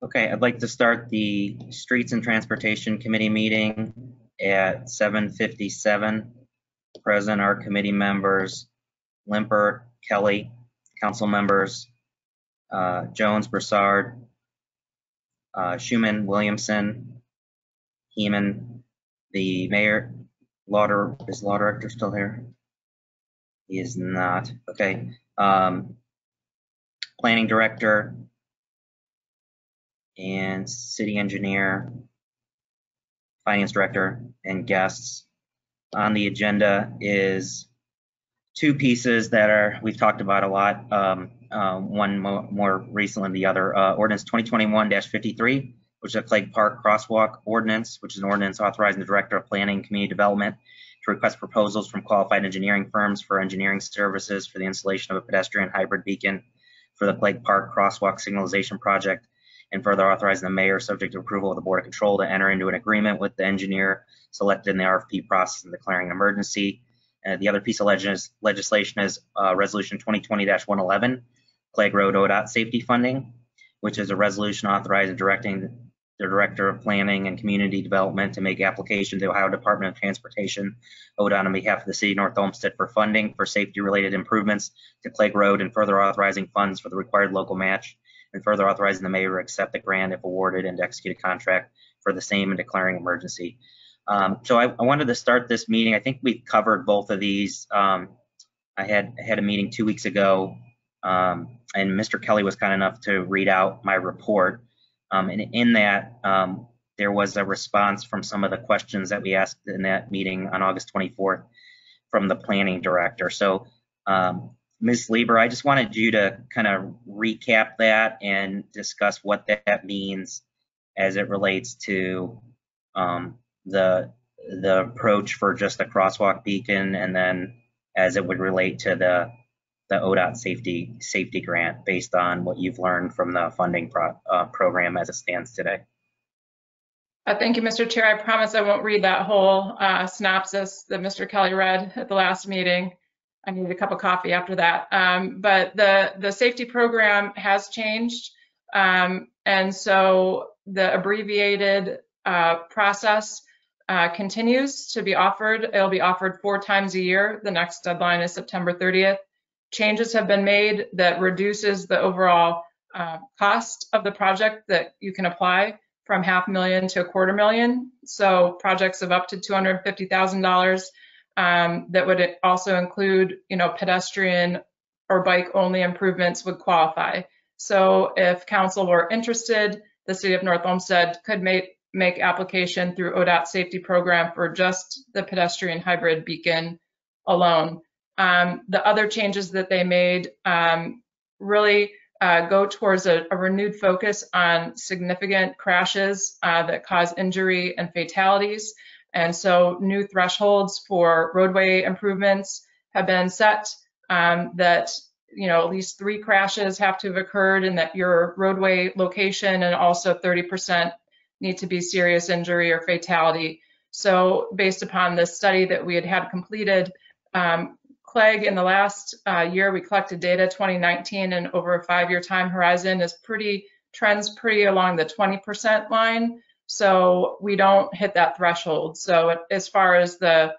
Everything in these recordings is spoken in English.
Okay, I'd like to start the Streets and Transportation Committee meeting at 7:57. Present are committee members Limpert, Kelly, council members Jones, Broussard, Schuman, Williamson, Heeman, the mayor. Is law director still here? He is not. Okay. Planning director and city engineer, finance director, and guests. On the agenda is two pieces that we've talked about a lot. One more recently than the other. Ordinance 2021-53, which is a Clegg Park Crosswalk Ordinance, which is an ordinance authorizing the Director of Planning and Community Development to request proposals from qualified engineering firms for engineering services for the installation of a pedestrian hybrid beacon for the Clegg Park Crosswalk Signalization Project, and further authorizing the mayor, subject to approval of the Board of Control, to enter into an agreement with the engineer selected in the RFP process and declaring an emergency. The other piece of legislation is Resolution 2020-111, Clegg Road ODOT safety funding, which is a resolution authorizing directing the Director of Planning and Community Development to make application to Ohio Department of Transportation, ODOT, on behalf of the City of North Olmsted for funding for safety-related improvements to Clegg Road, and further authorizing funds for the required local match, and further authorizing the mayor to accept the grant if awarded and to execute a contract for the same and declaring emergency. So I wanted to start this meeting. I think we covered both of these. I had a meeting 2 weeks ago, and Mr. Kelly was kind enough to read out my report. And in that, there was a response from some of the questions that we asked in that meeting on August 24th from the planning director. So Ms. Lieber, I just wanted you to kind of recap that and discuss what that means as it relates to the approach for just the crosswalk beacon, and then as it would relate to the ODOT safety grant based on what you've learned from the funding program as it stands today. Thank you, Mr. Chair. I promise I won't read that whole synopsis that Mr. Kelly read at the last meeting. I need a cup of coffee after that. But the safety program has changed. And so the abbreviated process continues to be offered. It'll be offered 4 times a year. The next deadline is September 30th. Changes have been made that reduces the overall cost of the project that you can apply from $500,000 to $250,000. So projects of up to $250,000 that would also include, pedestrian or bike only improvements would qualify. So if council were interested, the City of North Olmsted could make application through ODOT safety program for just the pedestrian hybrid beacon alone. The other changes that they made really go towards a renewed focus on significant crashes that cause injury and fatalities. And so new thresholds for roadway improvements have been set that at least 3 crashes have to have occurred, and that your roadway location and also 30% need to be serious injury or fatality. So based upon this study that we had completed, Clegg in the last year, we collected data 2019, and over a 5-year time horizon is trends pretty along the 20% line. So we don't hit that threshold. So as far as the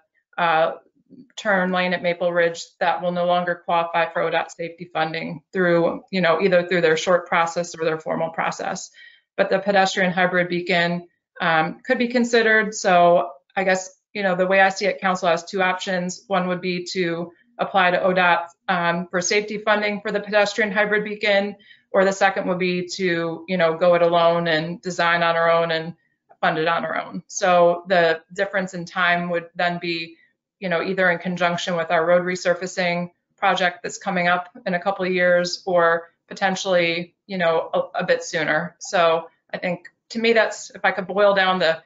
turn lane at Maple Ridge, that will no longer qualify for ODOT safety funding through, either through their short process or their formal process. But the pedestrian hybrid beacon could be considered. So I guess, the way I see it, council has 2 options. One would be to apply to ODOT for safety funding for the pedestrian hybrid beacon, or the second would be to, go it alone and design on our own and fund it on our own. So the difference in time would then be, either in conjunction with our road resurfacing project that's coming up in a couple of years, or potentially, a bit sooner. So I think, to me, that's, if I could boil down the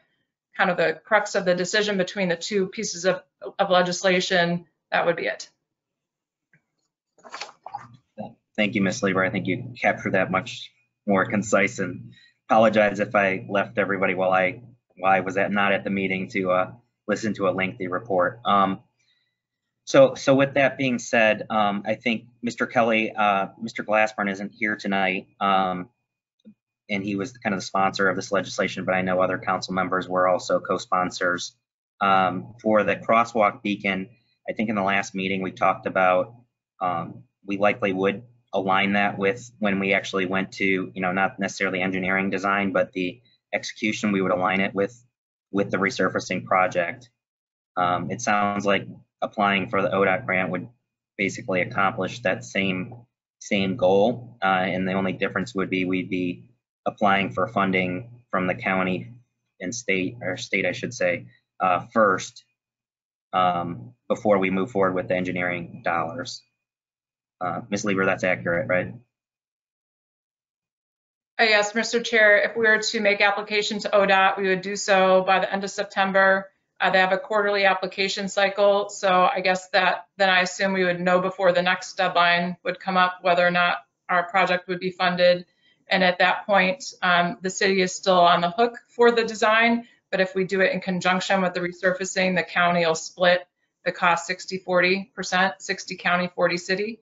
kind of the crux of the decision between the 2 pieces of legislation, that would be it. Thank you, Ms. Lieber. I think you captured that much more concise, and apologize if I left everybody while I was not at the meeting to listen to a lengthy report. So with that being said, I think Mr. Kelly, Mr. Glassburn isn't here tonight, and he was kind of the sponsor of this legislation, but I know other council members were also co-sponsors. For the crosswalk beacon, I think in the last meeting we talked about we likely would align that with when we actually went to, not necessarily engineering design, but the execution, we would align it with the resurfacing project. It sounds like applying for the ODOT grant would basically accomplish that same goal, and the only difference would be we'd be applying for funding from the county and state, I should say, first, before we move forward with the engineering dollars. Ms. Lieber, that's accurate, right? Yes, Mr. Chair, if we were to make application to ODOT, we would do so by the end of September. They have a quarterly application cycle, so I guess that then I assume we would know before the next deadline would come up whether or not our project would be funded. And at that point, the city is still on the hook for the design, but if we do it in conjunction with the resurfacing, the county will split the cost 60-40%, 60 county, 40 city.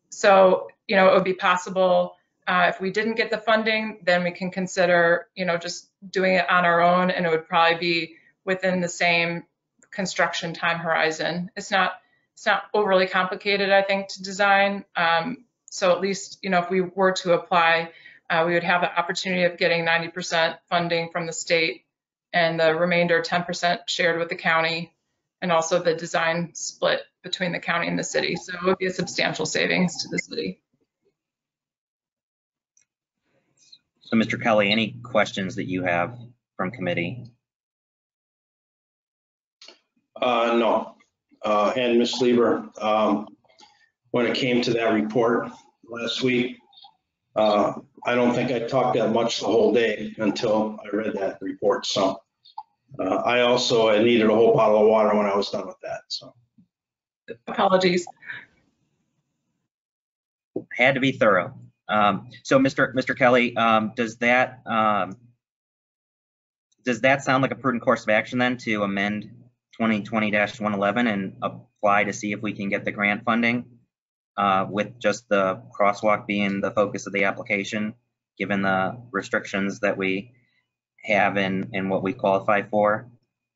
So, it would be possible if we didn't get the funding, then we can consider, just doing it on our own, and it would probably be within the same construction time horizon. It's not overly complicated, I think, to design. So at least, if we were to apply, we would have the opportunity of getting 90% funding from the state and the remainder 10% shared with the county, and also the design split between the county and the city. So it would be a substantial savings to the city. So Mr. Kelly, any questions that you have from committee? No. And Ms. Lieber, when it came to that report last week, I don't think I talked that much the whole day until I read that report. So I needed a whole bottle of water when I was done with that. So apologies. Had to be thorough. So Mr. Kelly, does that sound like a prudent course of action then to amend 2020-111 and apply to see if we can get the grant funding, with just the crosswalk being the focus of the application, given the restrictions that we have in what we qualify for,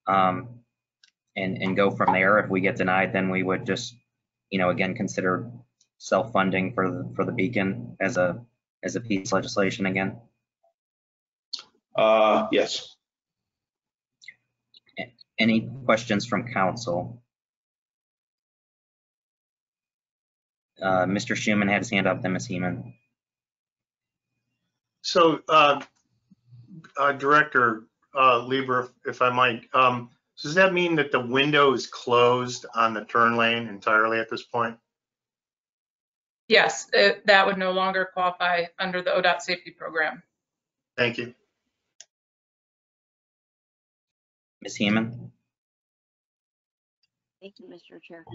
and go from there? If we get denied, then we would just, again, consider self-funding for the beacon as a piece of legislation again. Yes. Any questions from council? Mr. Schuman had his hand up, then Ms. Heeman. So, Director Lieber, if I might, does that mean that the window is closed on the turn lane entirely at this point? Yes, that would no longer qualify under the ODOT safety program. Thank you. Ms. Heeman? Thank you, Mr. Chair.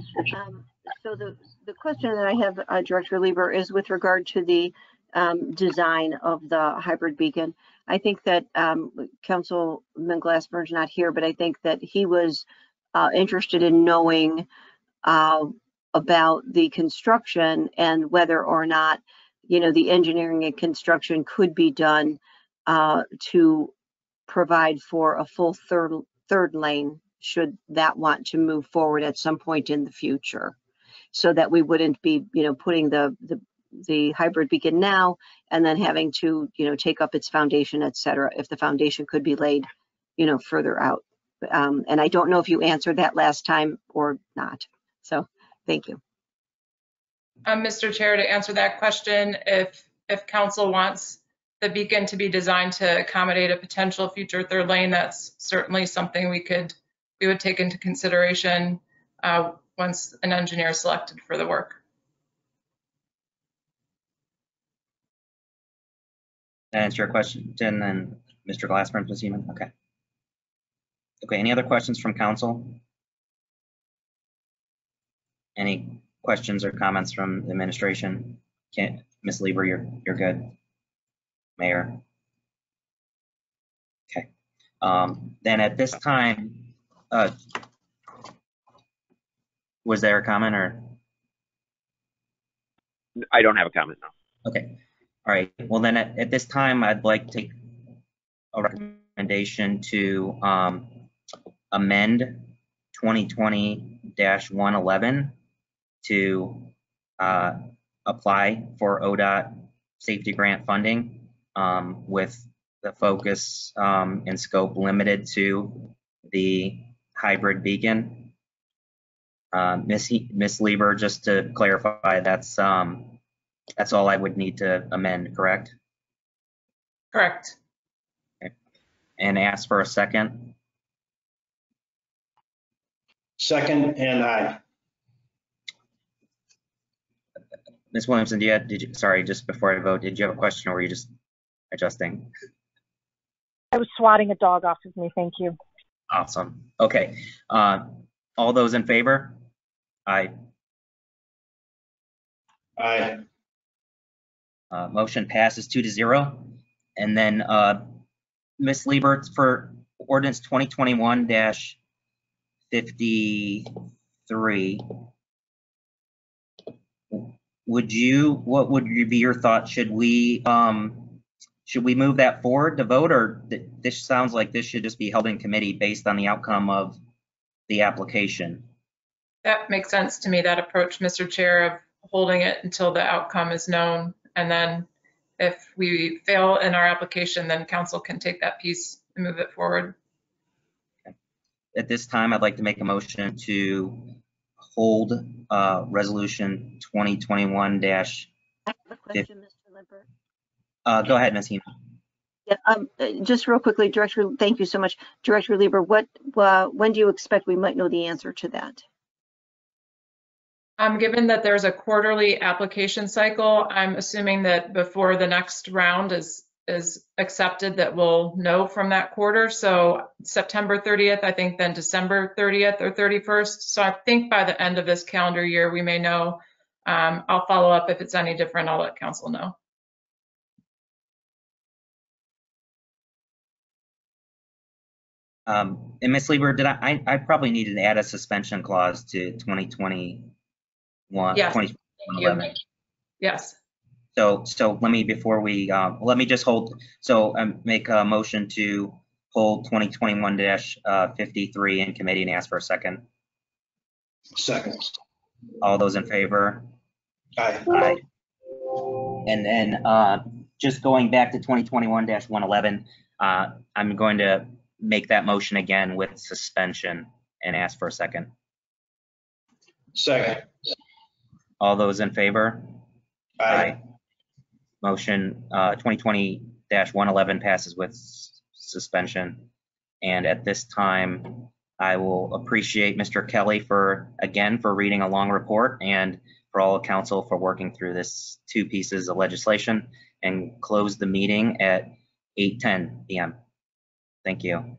So the question that I have, Director Lieber, is with regard to the design of the hybrid beacon. I think that Councilman Glassburn's not here, but I think that he was interested in knowing about the construction and whether or not, the engineering and construction could be done to provide for a full third lane, should that want to move forward at some point in the future, so that we wouldn't be, putting the hybrid beacon now and then having to, take up its foundation, et cetera, if the foundation could be laid, further out. And I don't know if you answered that last time or not. So thank you. Mr. Chair, to answer that question, if council wants the beacon to be designed to accommodate a potential future third lane, that's certainly something we would take into consideration once an engineer is selected for the work. That answer your question, and then Mr. Glassburn, Ms. Heeman? Okay. Okay, any other questions from council? Any questions or comments from the administration? Ms. Lieber, you're good. Mayor? Okay. Then at this time, was there a comment or? I don't have a comment now. Okay. All right, well then at this time, I'd like to take a recommendation to amend 2020-111 to apply for ODOT safety grant funding with the focus and scope limited to the hybrid beacon. Ms. Lieber, just to clarify, that's all I would need to amend, correct? Correct. And ask for a second. Second, and aye. Ms. Williamson, sorry, just before I vote, did you have a question or were you just adjusting? I was swatting a dog off of me. Thank you. Awesome. Okay. All those in favor? Aye. Aye. Motion passes 2-0. And then Ms. Lieber, for ordinance 2021-53, what would be your thought? Should we move that forward to vote, or this sounds like this should just be held in committee based on the outcome of the application? That makes sense to me, that approach, Mr. Chair, of holding it until the outcome is known. And then if we fail in our application, then council can take that piece and move it forward. At this time, I'd like to make a motion to hold resolution 2021 dash. I have a question, Mr. Lippert. Go ahead, Ms. Hema. Yeah, just real quickly, Director, thank you so much. Director Lieber, when do you expect we might know the answer to that? Given that there's a quarterly application cycle, I'm assuming that before the next round is accepted that we'll know from that quarter. So September 30th, I think then December 30th or 31st. So I think by the end of this calendar year, we may know. I'll follow up if it's any different. I'll let council know. And Ms. Lieber, I probably needed to add a suspension clause to 2021. Yes. 2011. Yes. So let me, before we, let me just hold, so make a motion to hold 2021-53 in committee and ask for a second. Second. All those in favor? Aye. Aye. And then just going back to 2021-111, I'm going to make that motion again with suspension and ask for a second. Second. All those in favor? Aye. Motion 2020-111 passes with suspension. And at this time, I will appreciate Mr. Kelly for reading a long report, and for all of council for working through this two pieces of legislation, and close the meeting at 8:10 p.m. Thank you.